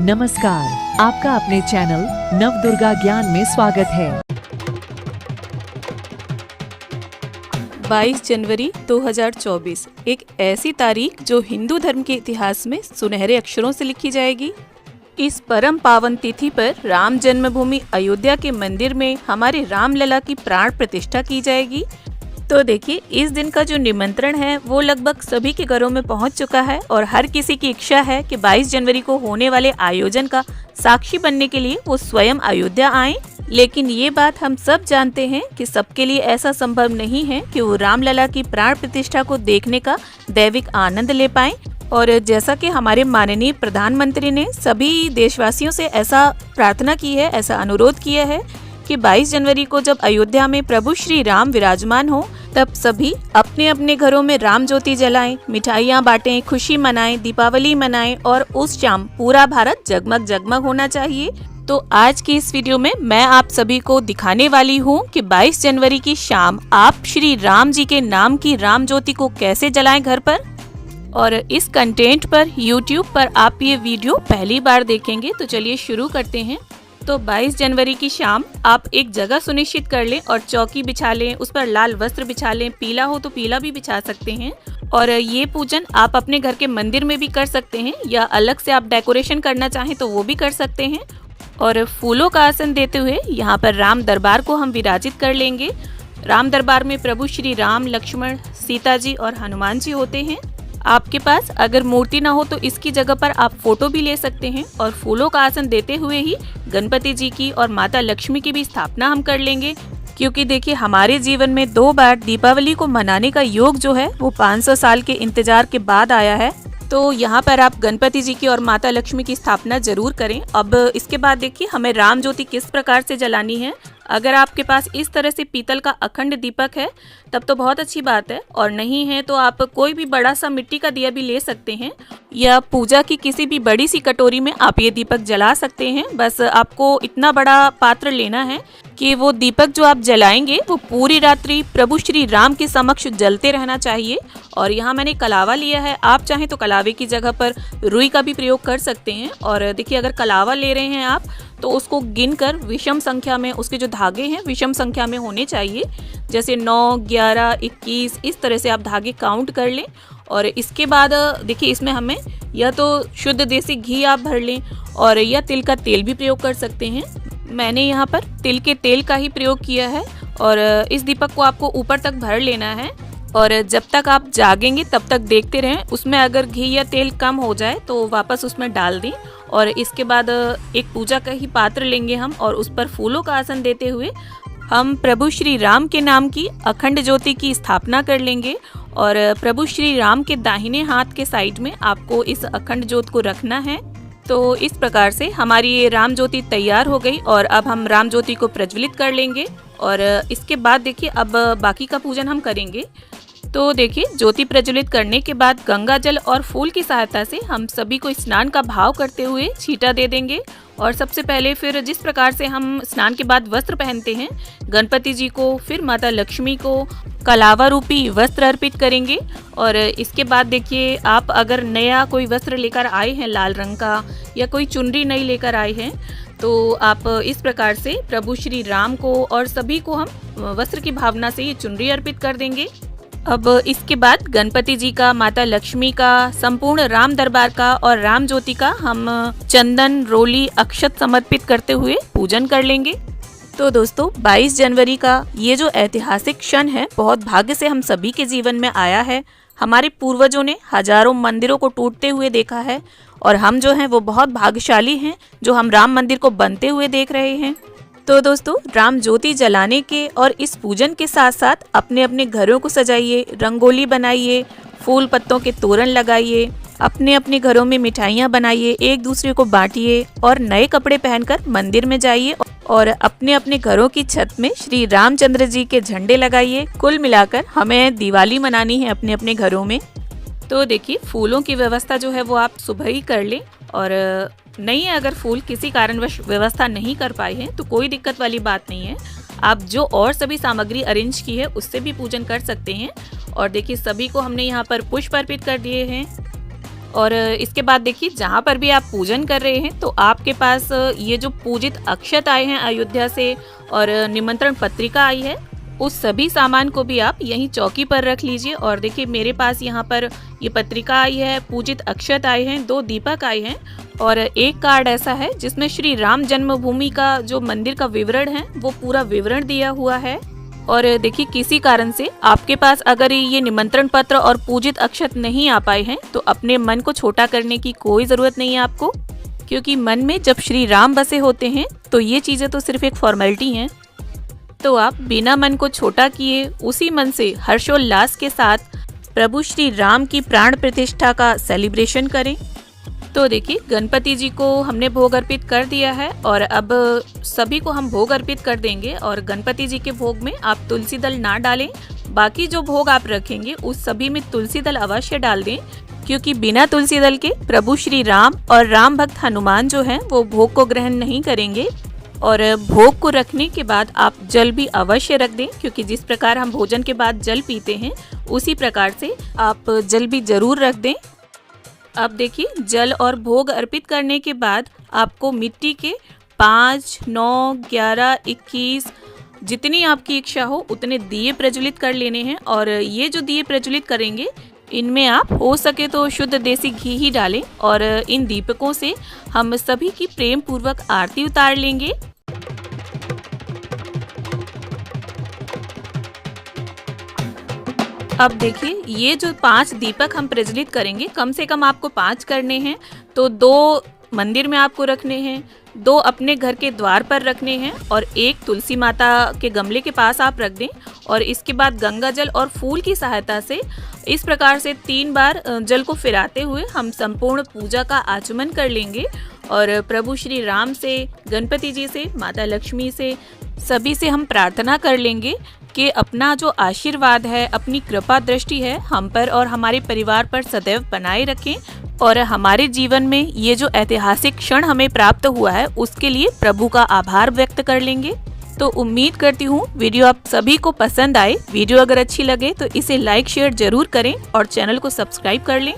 नमस्कार, आपका अपने चैनल नवदुर्गा ज्ञान में स्वागत है। 22 जनवरी 2024 एक ऐसी तारीख जो हिंदू धर्म के इतिहास में सुनहरे अक्षरों से लिखी जाएगी। इस परम पावन तिथि पर राम जन्मभूमि अयोध्या के मंदिर में हमारे रामलला की प्राण प्रतिष्ठा की जाएगी। तो देखिए, इस दिन का जो निमंत्रण है वो लगभग सभी के घरों में पहुंच चुका है और हर किसी की इच्छा है कि 22 जनवरी को होने वाले आयोजन का साक्षी बनने के लिए वो स्वयं अयोध्या आएं। लेकिन ये बात हम सब जानते हैं कि सबके लिए ऐसा संभव नहीं है कि वो रामलला की प्राण प्रतिष्ठा को देखने का दैविक आनंद ले पाएं। और जैसा कि हमारे माननीय प्रधानमंत्री ने सभी देशवासियों से ऐसा प्रार्थना की है, ऐसा अनुरोध किया है कि 22 जनवरी को जब अयोध्या में प्रभु श्री राम विराजमान हो तब सभी अपने अपने घरों में राम ज्योति जलाएं, मिठाइयाँ बांटें, खुशी मनाएं, दीपावली मनाएं और उस शाम पूरा भारत जगमग जगमग होना चाहिए। तो आज की इस वीडियो में मैं आप सभी को दिखाने वाली हूँ कि 22 जनवरी की शाम आप श्री राम जी के नाम की राम ज्योति को कैसे जलाएं घर पर। और इस कंटेंट पर YouTube पर आप ये वीडियो पहली बार देखेंगे, तो चलिए शुरू करते हैं। तो 22 जनवरी की शाम आप एक जगह सुनिश्चित कर लें और चौकी बिछा लें, उस पर लाल वस्त्र बिछा लें, पीला हो तो पीला भी बिछा सकते हैं। और ये पूजन आप अपने घर के मंदिर में भी कर सकते हैं या अलग से आप डेकोरेशन करना चाहें तो वो भी कर सकते हैं। और फूलों का आसन देते हुए यहाँ पर राम दरबार को हम विराजित कर लेंगे। राम दरबार में प्रभु श्री राम, लक्ष्मण, सीता जी और हनुमान जी होते हैं। आपके पास अगर मूर्ति ना हो तो इसकी जगह पर आप फोटो भी ले सकते हैं। और फूलों का आसन देते हुए ही गणपति जी की और माता लक्ष्मी की भी स्थापना हम कर लेंगे, क्योंकि देखिए हमारे जीवन में 2 बार दीपावली को मनाने का योग जो है वो 500 साल के इंतजार के बाद आया है। तो यहाँ पर आप गणपति जी की और माता लक्ष्मी की स्थापना जरूर करें। अब इसके बाद देखिए हमें राम ज्योति किस प्रकार से जलानी है। अगर आपके पास इस तरह से पीतल का अखंड दीपक है तब तो बहुत अच्छी बात है, और नहीं है तो आप कोई भी बड़ा सा मिट्टी का दिया भी ले सकते हैं या पूजा की किसी भी बड़ी सी कटोरी में आप ये दीपक जला सकते हैं। बस आपको इतना बड़ा पात्र लेना है कि वो दीपक जो आप जलाएंगे वो पूरी रात्रि प्रभु श्री राम के समक्ष जलते रहना चाहिए। और यहाँ मैंने कलावा लिया है, आप चाहें तो कलावे की जगह पर रुई का भी प्रयोग कर सकते हैं। और देखिए अगर कलावा ले रहे हैं आप तो उसको गिनकर विषम संख्या में, उसके जो धागे हैं विषम संख्या में होने चाहिए, जैसे 9, 11, 21 इस तरह से आप धागे काउंट कर लें। और इसके बाद देखिए इसमें हमें या तो शुद्ध देसी घी आप भर लें और या तिल का तेल भी प्रयोग कर सकते हैं। मैंने यहाँ पर तिल के तेल का ही प्रयोग किया है। और इस दीपक को आपको ऊपर तक भर लेना है और जब तक आप जागेंगे तब तक देखते रहें। उसमें अगर घी या तेल कम हो जाए तो वापस उसमें डाल दें। और इसके बाद एक पूजा का ही पात्र लेंगे हम और उस पर फूलों का आसन देते हुए हम प्रभु श्री राम के नाम की अखंड ज्योति की स्थापना कर लेंगे। और प्रभु श्री राम के दाहिने हाथ के साइड में आपको इस अखंड ज्योत को रखना है। तो इस प्रकार से हमारी ये राम ज्योति तैयार हो गई और अब हम राम ज्योति को प्रज्वलित कर लेंगे। और इसके बाद देखिए अब बाकी का पूजन हम करेंगे। तो देखिए ज्योति प्रज्वलित करने के बाद गंगा जल और फूल की सहायता से हम सभी को स्नान का भाव करते हुए छींटा दे देंगे। और सबसे पहले फिर जिस प्रकार से हम स्नान के बाद वस्त्र पहनते हैं, गणपति जी को, फिर माता लक्ष्मी को कलावा रूपी वस्त्र अर्पित करेंगे। और इसके बाद देखिए आप अगर नया कोई वस्त्र लेकर आए हैं लाल रंग का या कोई चुनरी नई लेकर आए हैं तो आप इस प्रकार से प्रभु श्री राम को और सभी को हम वस्त्र की भावना से ये चुनरी अर्पित कर देंगे। अब इसके बाद गणपति जी का, माता लक्ष्मी का, संपूर्ण राम दरबार का और राम ज्योति का हम चंदन, रोली, अक्षत समर्पित करते हुए पूजन कर लेंगे। तो दोस्तों 22 जनवरी का ये जो ऐतिहासिक क्षण है बहुत भाग्य से हम सभी के जीवन में आया है। हमारे पूर्वजों ने हजारों मंदिरों को टूटते हुए देखा है और हम जो हैं वो बहुत भाग्यशाली हैं जो हम राम मंदिर को बनते हुए देख रहे हैं। तो दोस्तों राम ज्योति जलाने के और इस पूजन के साथ साथ अपने अपने घरों को सजाइए, रंगोली बनाइए, फूल पत्तों के तोरण लगाइए, अपने अपने घरों में मिठाइयाँ बनाइए, एक दूसरे को बांटिए और नए कपड़े पहनकर मंदिर में जाइए और अपने अपने घरों की छत में श्री रामचंद्र जी के झंडे लगाइए। कुल मिलाकर हमें दिवाली मनानी है अपने अपने घरों में। तो देखिए फूलों की व्यवस्था जो है वो आप सुबह ही कर लें। और नहीं है अगर फूल किसी कारणवश व्यवस्था नहीं कर पाए हैं तो कोई दिक्कत वाली बात नहीं है, आप जो और सभी सामग्री अरेंज की है उससे भी पूजन कर सकते हैं। और देखिए सभी को हमने यहाँ पर पुष्प अर्पित कर दिए हैं। और इसके बाद देखिए जहाँ पर भी आप पूजन कर रहे हैं तो आपके पास ये जो पूजित अक्षत आए हैं अयोध्या से और निमंत्रण पत्रिका आई है, उस सभी सामान को भी आप यहीं चौकी पर रख लीजिए। और देखिए मेरे पास यहाँ पर ये पत्रिका आई है, पूजित अक्षत आए हैं, 2 दीपक आए हैं और एक कार्ड ऐसा है जिसमें श्री राम जन्मभूमि का जो मंदिर का विवरण है वो पूरा विवरण दिया हुआ है। और देखिए किसी कारण से आपके पास अगर ये निमंत्रण पत्र और पूजित अक्षत नहीं आ पाए हैं तो अपने मन को छोटा करने की कोई जरूरत नहीं है आपको, क्योंकि मन में जब श्री राम बसे होते हैं तो ये चीजें तो सिर्फ एक फॉर्मेलिटी हैं। तो आप बिना मन को छोटा किए उसी मन से हर्षोल्लास के साथ प्रभु श्री राम की प्राण प्रतिष्ठा का सेलिब्रेशन करें। तो देखिए गणपति जी को हमने भोग अर्पित कर दिया है और अब सभी को हम भोग अर्पित कर देंगे। और गणपति जी के भोग में आप तुलसी दल ना डालें, बाकी जो भोग आप रखेंगे उस सभी में तुलसी दल अवश्य डाल दें, क्योंकि बिना तुलसी दल के प्रभु श्री राम और राम भक्त हनुमान जो हैं वो भोग को ग्रहण नहीं करेंगे। और भोग को रखने के बाद आप जल भी अवश्य रख दें, क्योंकि जिस प्रकार हम भोजन के बाद जल पीते हैं उसी प्रकार से आप जल भी जरूर रख दें। अब देखिए जल और भोग अर्पित करने के बाद आपको मिट्टी के 5, 9, 11, 21 जितनी आपकी इच्छा हो उतने दिए प्रज्वलित कर लेने हैं। और ये जो दिए प्रज्वलित करेंगे इनमें आप हो सके तो शुद्ध देसी घी ही डालें और इन दीपकों से हम सभी की प्रेम पूर्वक आरती उतार लेंगे। अब देखिए ये जो 5 दीपक हम प्रज्वलित करेंगे, कम से कम आपको 5 करने हैं, तो 2 मंदिर में आपको रखने हैं, 2 अपने घर के द्वार पर रखने हैं और 1 तुलसी माता के गमले के पास आप रख दें। और इसके बाद गंगा जल और फूल की सहायता से इस प्रकार से 3 बार जल को फिराते हुए हम संपूर्ण पूजा का आचमन कर लेंगे। और प्रभु श्री राम से, गणपति जी से, माता लक्ष्मी से, सभी से हम प्रार्थना कर लेंगे कि अपना जो आशीर्वाद है, अपनी कृपा दृष्टि है हम पर और हमारे परिवार पर सदैव बनाए रखें। और हमारे जीवन में ये जो ऐतिहासिक क्षण हमें प्राप्त हुआ है उसके लिए प्रभु का आभार व्यक्त कर लेंगे। तो उम्मीद करती हूँ वीडियो आप सभी को पसंद आए। वीडियो अगर अच्छी लगे तो इसे लाइक शेयर जरूर करें और चैनल को सब्सक्राइब कर लें।